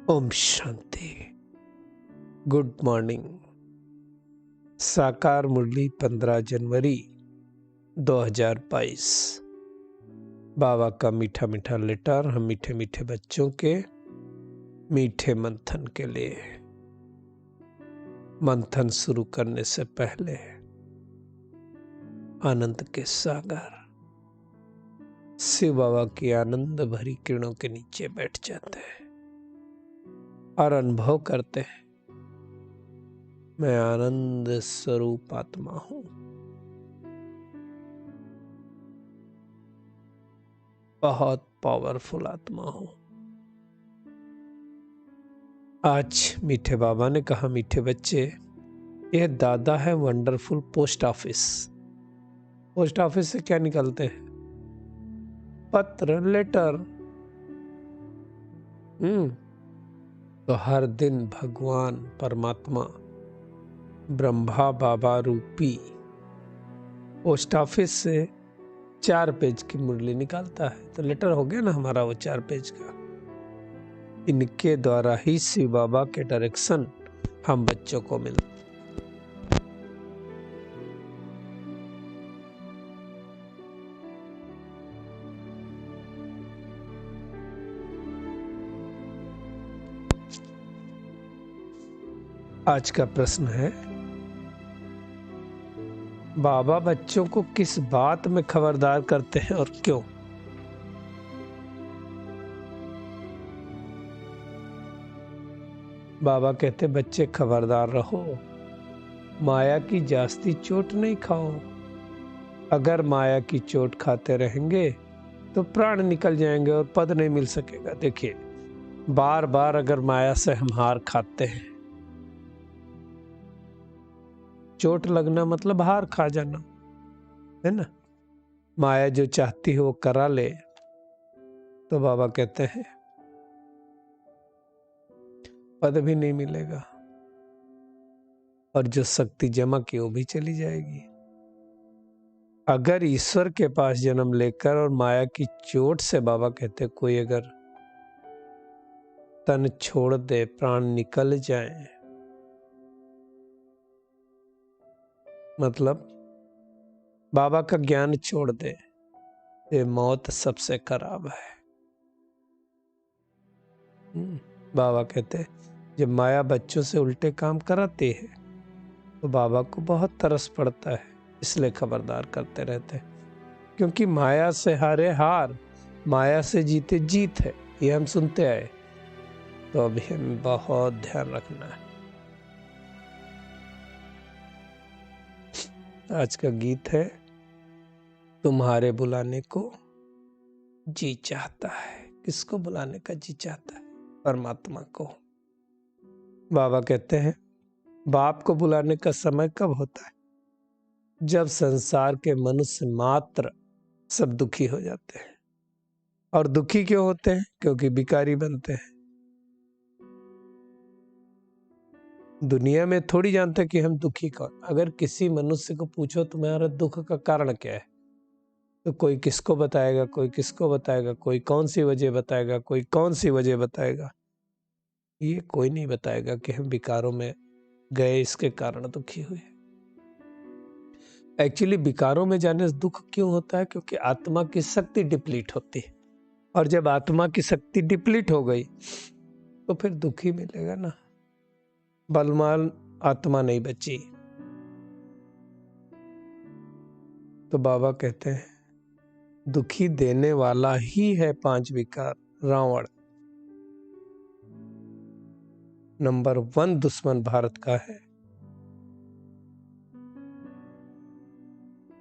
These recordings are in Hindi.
ओम शांति। Good morning. साकार मुरली 15 जनवरी 2022। बाबा का मीठा मीठा लेटर हम मीठे मीठे बच्चों के मीठे मंथन के लिए। मंथन शुरू करने से पहले आनंद के सागर शिव बाबा की आनंद भरी किरणों के नीचे बैठ जाते हैं और अनुभव करते हैं, मैं आनंद स्वरूप आत्मा हूं। बहुत पावरफुल आत्मा हूं। आज मीठे बाबा ने कहा, मीठे बच्चे, यह दादा है wonderful post office. Post office से क्या निकलते हैं? पत्र, लेटर। तो हर दिन भगवान परमात्मा ब्रह्मा बाबा रूपी पोस्ट ऑफिस से 4 पेज की मुरली निकालता है। तो लेटर हो गया ना हमारा वो 4 पेज का। इनके द्वारा ही शिव बाबा के डायरेक्शन हम बच्चों को मिलते। आज का प्रश्न है, बाबा बच्चों को किस बात में खबरदार करते हैं और क्यों? बाबा कहते, बच्चे खबरदार रहो, माया की जास्ती चोट नहीं खाओ। अगर माया की चोट खाते रहेंगे तो प्राण निकल जाएंगे और पद नहीं मिल सकेगा। देखिए, बार बार अगर माया से हम हार खाते हैं, चोट लगना मतलब हार खा जाना है ना। माया जो चाहती है वो करा ले, तो बाबा कहते हैं पद भी नहीं मिलेगा और जो शक्ति जमा की वो भी चली जाएगी। अगर ईश्वर के पास जन्म लेकर और माया की चोट से, बाबा कहते, कोई अगर तन छोड़ दे, प्राण निकल जाए, मतलब बाबा का ज्ञान छोड़ दे, ये मौत सबसे खराब है। बाबा कहते, जब माया बच्चों से उल्टे काम कराती है तो बाबा को बहुत तरस पड़ता है, इसलिए खबरदार करते रहते हैं। क्योंकि माया से हारे हार, माया से जीते जीत है, ये हम सुनते आए। तो अभी हमें बहुत ध्यान रखना है। आज का गीत है, तुम्हारे बुलाने को जी चाहता है। किसको बुलाने का जी चाहता है? परमात्मा को। बाबा कहते हैं, बाप को बुलाने का समय कब होता है? जब संसार के मनुष्य मात्र सब दुखी हो जाते हैं। और दुखी क्यों होते हैं? क्योंकि भिखारी बनते हैं। दुनिया में थोड़ी जानते कि हम दुखी कौन। अगर किसी मनुष्य को पूछो तुम्हारा दुख का कारण क्या है, तो कोई किसको बताएगा, कोई किसको बताएगा, कोई कौन सी वजह बताएगा, कोई कौन सी वजह बताएगा। ये कोई नहीं बताएगा कि हम विकारों में गए, इसके कारण दुखी हुए। एक्चुअली विकारों में जाने से दुख क्यों होता है? क्योंकि आत्मा की शक्ति डिप्लीट होती है, और जब आत्मा की शक्ति डिप्लीट हो गई तो फिर दुखी मिलेगा ना। बलवान आत्मा नहीं बची। तो बाबा कहते हैं, दुखी देने वाला ही है 5 विकार। रावण नंबर 1 दुश्मन भारत का है,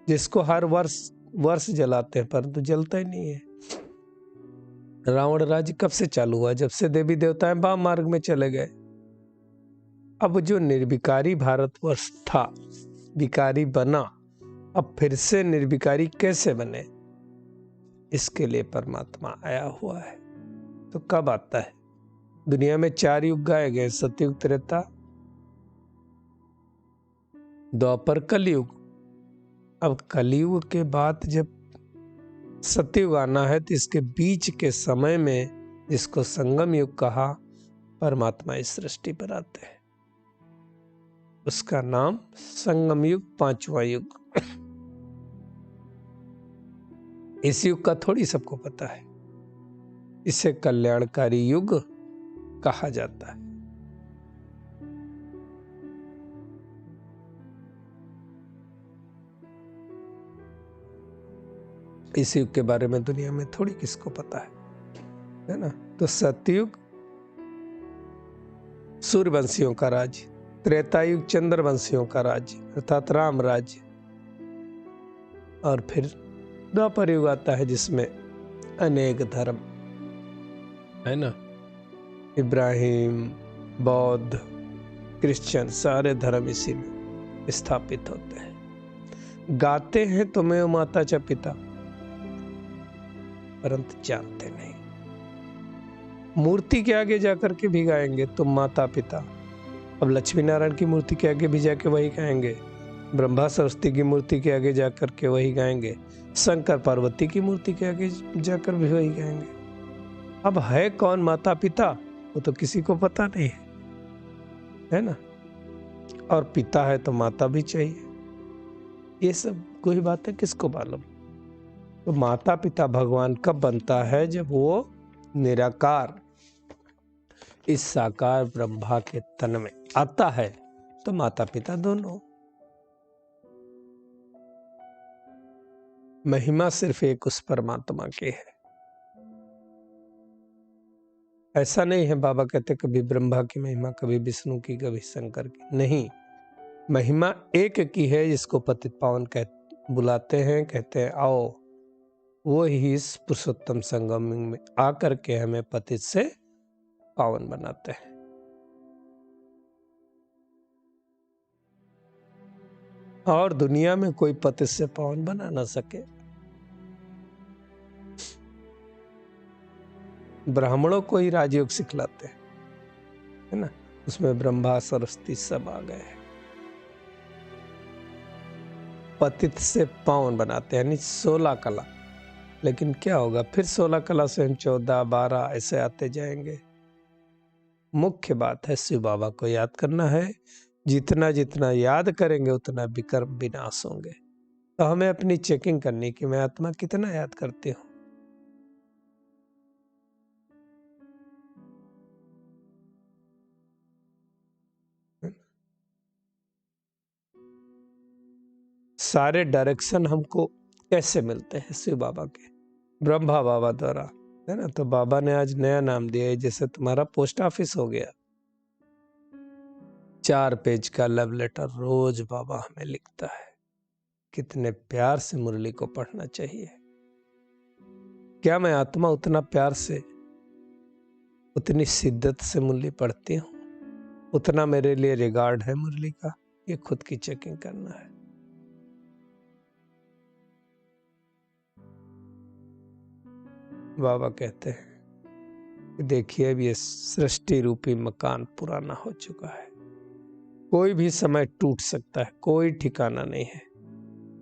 जिसको हर वर्ष जलाते हैं परंतु जलता ही नहीं है। रावण राज्य कब से चालू हुआ? जब से देवी देवताएं वाम मार्ग में चले गए। अब जो निर्विकारी भारतवर्ष था, विकारी बना, अब फिर से निर्विकारी कैसे बने? इसके लिए परमात्मा आया हुआ है। तो कब आता है? दुनिया में 4 युग गाए गए, सतयुग, त्रेता, द्वापर, कलयुग। अब कलयुग के बाद जब सतयुग आना है, तो इसके बीच के समय में, जिसको संगम युग कहा, परमात्मा इस सृष्टि पर आते हैं। उसका नाम संगम युग, 5वां युग। इस युग का थोड़ी सबको पता है। इसे कल्याणकारी युग कहा जाता है। इस युग के बारे में दुनिया में थोड़ी किसको पता है ना। तो सतयुग सूर्यवंशियों का राज्य, त्रेतायुग चंद्रवंशियों का राज्य अर्थात राम राज्य, और फिर द्वापर युग आता है जिसमें अनेक धर्म है ना, इब्राहिम, बौद्ध, क्रिश्चियन, सारे धर्म इसी में स्थापित होते हैं। गाते हैं तुम्हें माता च पिता, परंतु जानते नहीं। मूर्ति के आगे जाकर के भी गाएंगे तुम माता पिता। अब लक्ष्मी नारायण की मूर्ति के आगे भी जाके वही गाएंगे, ब्रह्मा सरस्वती की मूर्ति के आगे जाकर के वही गाएंगे, शंकर पार्वती की मूर्ति के आगे जाकर भी वही गाएंगे। अब है कौन माता पिता, वो तो किसी को पता नहीं है ना। और पिता है तो माता भी चाहिए। ये सब कोई बात है, किसको मालूम। तो माता पिता भगवान कब बनता है, जब वो निराकार इस साकार ब्रह्मा के तन में आता है। तो माता पिता दोनों। महिमा सिर्फ एक उस परमात्मा की है। ऐसा नहीं है बाबा कहते कभी ब्रह्मा की महिमा, कभी विष्णु की, कभी शंकर की। नहीं, महिमा एक की है, जिसको पतित पावन बुलाते हैं, कहते हैं आओ। वो ही इस पुरुषोत्तम संगम में आकर के हमें पतित से पावन बनाते हैं। और दुनिया में कोई पतित से पावन बना ना सके। ब्राह्मणों को ही राजयोग सिखलाते हैं, है ना। उसमें ब्रह्मा सरस्वती सब आ गए। पतित से पावन बनाते हैं, यानी 16 कला। लेकिन क्या होगा, फिर 16 कला से हम 14, 12 ऐसे आते जाएंगे। मुख्य बात है शिव बाबा को याद करना है। जितना जितना याद करेंगे उतना विकर्म विनाश होंगे। तो हमें अपनी चेकिंग करनी कि मैं आत्मा कितना याद करती हूँ। सारे डायरेक्शन हमको कैसे मिलते हैं, शिव बाबा के, ब्रह्मा बाबा द्वारा, है ना। तो बाबा ने आज नया नाम दिया है, जैसे तुम्हारा पोस्ट ऑफिस हो गया। 4 पेज का लव लेटर रोज बाबा हमें लिखता है। कितने प्यार से मुरली को पढ़ना चाहिए। क्या मैं आत्मा उतना प्यार से, उतनी शिद्दत से मुरली पढ़ती हूँ? उतना मेरे लिए रिगार्ड है मुरली का? ये खुद की चेकिंग करना है। बाबा कहते हैं कि देखिए अब ये सृष्टि रूपी मकान पुराना हो चुका है, कोई भी समय टूट सकता है, कोई ठिकाना नहीं है।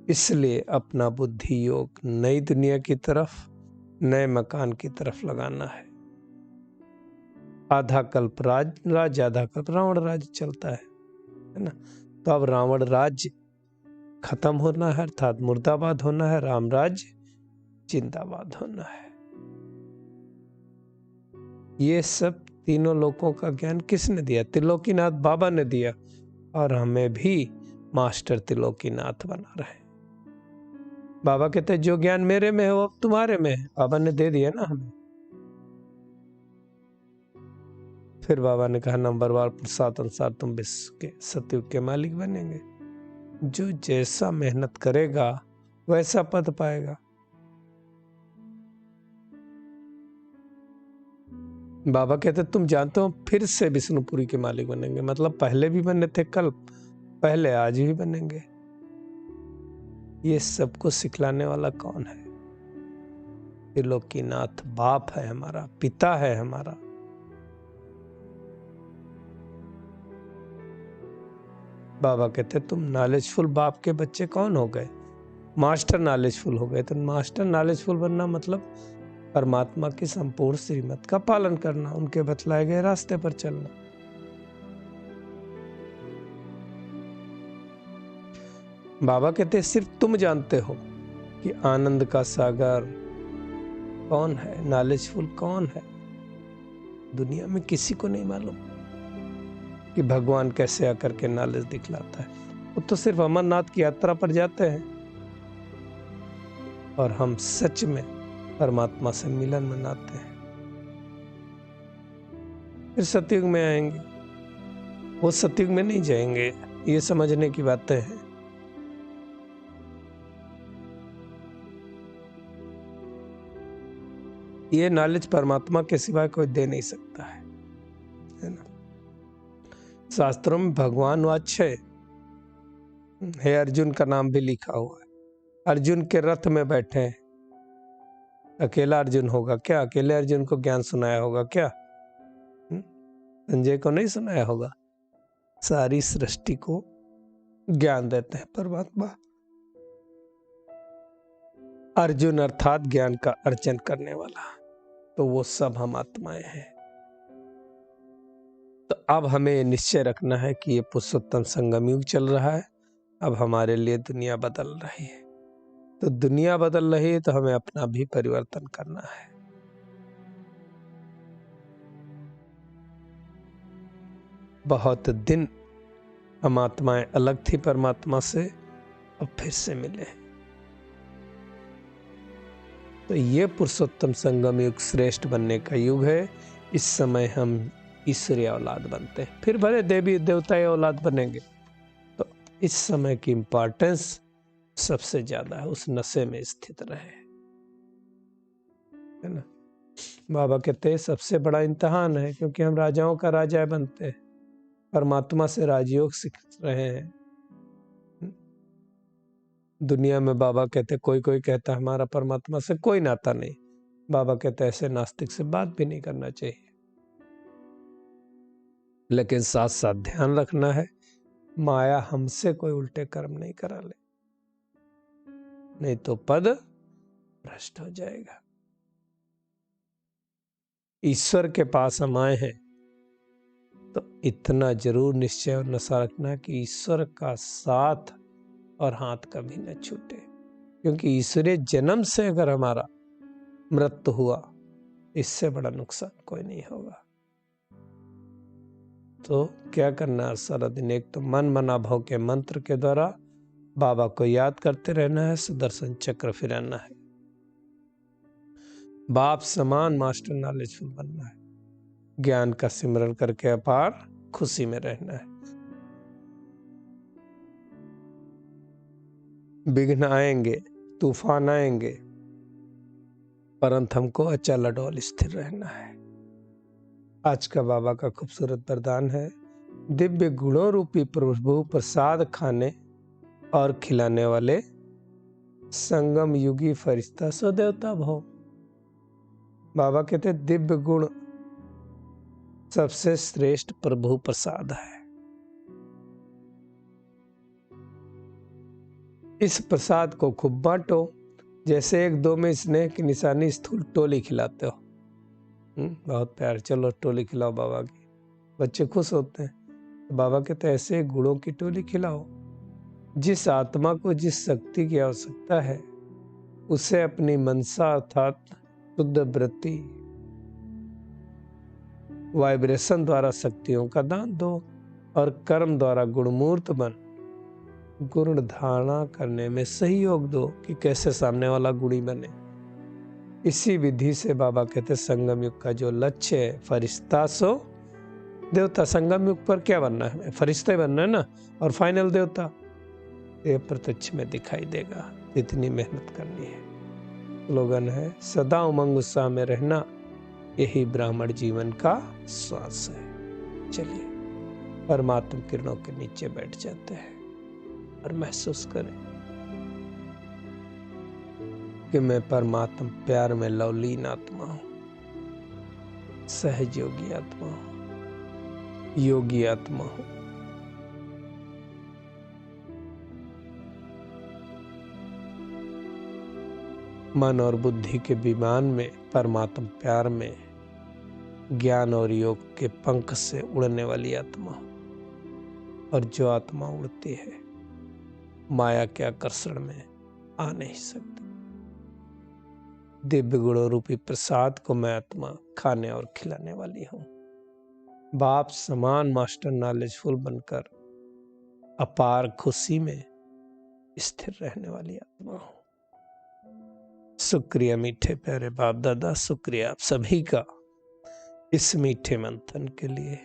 इसलिए अपना बुद्धि योग नई दुनिया की तरफ, नए मकान की तरफ लगाना है। आधा कल्प राज्य, आधा कल्प रावण राज्य चलता है ना। तो अब रावण राज्य खत्म होना है, अर्थात मुर्दाबाद होना है। राम राज्य जिंदाबाद होना है। ये सब तीनों लोकों का ज्ञान किसने दिया? त्रिलोकीनाथ बाबा ने दिया। और हमें भी मास्टर त्रिलोकीनाथ बना रहे। बाबा कहते जो ज्ञान मेरे में है वो अब तुम्हारे में है। बाबा ने दे दिया ना हमें। फिर बाबा ने कहा नंबरवार प्रसाद अनुसार तुम विश्व के सतयुग के मालिक बनेंगे। जो जैसा मेहनत करेगा वैसा पद पाएगा। बाबा कहते तुम जानते हो फिर से विष्णुपुरी के मालिक बनेंगे। मतलब पहले भी बने थे, कल पहले, आज भी बनेंगे। ये सबको सिखलाने वाला कौन है? त्रिलोकीनाथ बाप है हमारा, पिता है हमारा। बाबा कहते तुम नॉलेजफुल बाप के बच्चे कौन हो गए? मास्टर नॉलेजफुल हो गए। तो मास्टर नॉलेजफुल बनना मतलब परमात्मा की संपूर्ण श्रीमत का पालन करना, उनके बतलाए गए रास्ते पर चलना। बाबा कहते सिर्फ तुम जानते हो कि आनंद का सागर कौन है, नॉलेजफुल कौन है। दुनिया में किसी को नहीं मालूम कि भगवान कैसे आकर के नॉलेज दिखलाता है। वो तो सिर्फ अमरनाथ की यात्रा पर जाते हैं और हम सच में परमात्मा से मिलन मनाते हैं। फिर सतयुग में आएंगे, वो सतयुग में नहीं जाएंगे, ये समझने की बातें हैं। ये नॉलेज परमात्मा के सिवाय कोई दे नहीं सकता है ना। शास्त्रों में भगवान वाच्य है, अर्जुन का नाम भी लिखा हुआ है। अर्जुन के रथ में बैठे हैं। अकेला अर्जुन होगा क्या? अकेले अर्जुन को ज्ञान सुनाया होगा क्या? संजय को नहीं सुनाया होगा। सारी सृष्टि को ज्ञान देते हैं परमात्मा। अर्जुन अर्थात ज्ञान का अर्जन करने वाला, तो वो सब हम आत्माएं हैं। तो अब हमें निश्चय रखना है कि ये पुरुषोत्तम संगम युग चल रहा है। अब हमारे लिए दुनिया बदल रही है, तो दुनिया बदल रही है तो हमें अपना भी परिवर्तन करना है। बहुत दिन हम आत्माएं अलग थी परमात्मा से, अब फिर से मिले। तो ये पुरुषोत्तम संगम युग श्रेष्ठ बनने का युग है। इस समय हम ईश्वरीय औलाद बनते हैं, फिर भले देवी देवता औलाद बनेंगे। तो इस समय की इंपॉर्टेंस सबसे ज्यादा है, उस नशे में स्थित रहे, है ना। बाबा कहते हैं सबसे बड़ा इम्तिहान है, क्योंकि हम राजाओं का राजा बनते हैं, परमात्मा से राजयोग सीख रहे हैं। दुनिया में बाबा कहते, कोई कोई कहता है हमारा परमात्मा से कोई नाता नहीं। बाबा कहते ऐसे नास्तिक से बात भी नहीं करना चाहिए, लेकिन साथ साथ ध्यान रखना है माया हमसे कोई उल्टे कर्म नहीं करा ले, नहीं तो पद भ्रष्ट हो जाएगा। ईश्वर के पास हम आए हैं तो इतना जरूर निश्चय और नशा रखना कि ईश्वर का साथ और हाथ कभी न छूटे, क्योंकि ईश्वरीय जन्म से अगर हमारा मृत्यु हुआ, इससे बड़ा नुकसान कोई नहीं होगा। तो क्या करना है सारा दिन? एक तो मन मना भाव के मंत्र के द्वारा बाबा को याद करते रहना है, सुदर्शन चक्र फिराना है, बाप समान मास्टर नॉलेजफुल बनना है, ज्ञान का सिमरन करके अपार खुशी में रहना है। विघ्न आएंगे, तूफान आएंगे, परंतु हमको अचल अडोल स्थिर रहना है। आज का बाबा का खूबसूरत वरदान है, दिव्य गुणों रूपी प्रभु प्रसाद खाने और खिलाने वाले संगम युगी फरिश्ता सो देवता भव। बाबा कहते दिव्य गुण सबसे श्रेष्ठ प्रभु प्रसाद है। इस प्रसाद को खूब बांटो, जैसे एक दो में स्नेह की निशानी स्थूल टोली खिलाते हो। बहुत प्यार, चलो टोली खिलाओ बाबा की, बच्चे खुश होते हैं। तो बाबा कहते ऐसे गुणों की टोली खिलाओ, जिस आत्मा को जिस शक्ति की आवश्यकता है उसे अपनी मनसा अर्थात शुद्ध वृत्ति वाइब्रेशन द्वारा शक्तियों का दान दो, और कर्म द्वारा गुणमूर्त बन गुण धारणा करने में सहयोग दो कि कैसे सामने वाला गुणी बने। इसी विधि से बाबा कहते संगम युग का जो लक्ष्य है, फरिश्ता सो देवता। संगम युग पर क्या बनना है? फरिश्ते बनना है ना, और फाइनल देवता ये प्रत्यक्ष में दिखाई देगा, इतनी मेहनत करनी है। स्लोगन है सदा उमंग उत्साह में रहना, यही ब्राह्मण जीवन का श्वास है। चलिए परमात्मा किरणों के नीचे बैठ जाते हैं और महसूस करें कि मैं परमात्मा प्यार में लवलीन आत्मा हूं, सहयोगी आत्मा हूं, योगी आत्मा हूं। मन और बुद्धि के विमान में, परमात्मा प्यार में, ज्ञान और योग के पंख से उड़ने वाली आत्मा। और जो आत्मा उड़ती है माया के आकर्षण में आ नहीं सकती। दिव्य गुणों रूपी प्रसाद को मैं आत्मा खाने और खिलाने वाली हूं। बाप समान मास्टर नॉलेजफुल बनकर अपार खुशी में स्थिर रहने वाली आत्मा हूं। शुक्रिया मीठे प्यारे बाप दादा, शुक्रिया आप सभी का इस मीठे मंथन के लिए।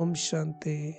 ओम शांति।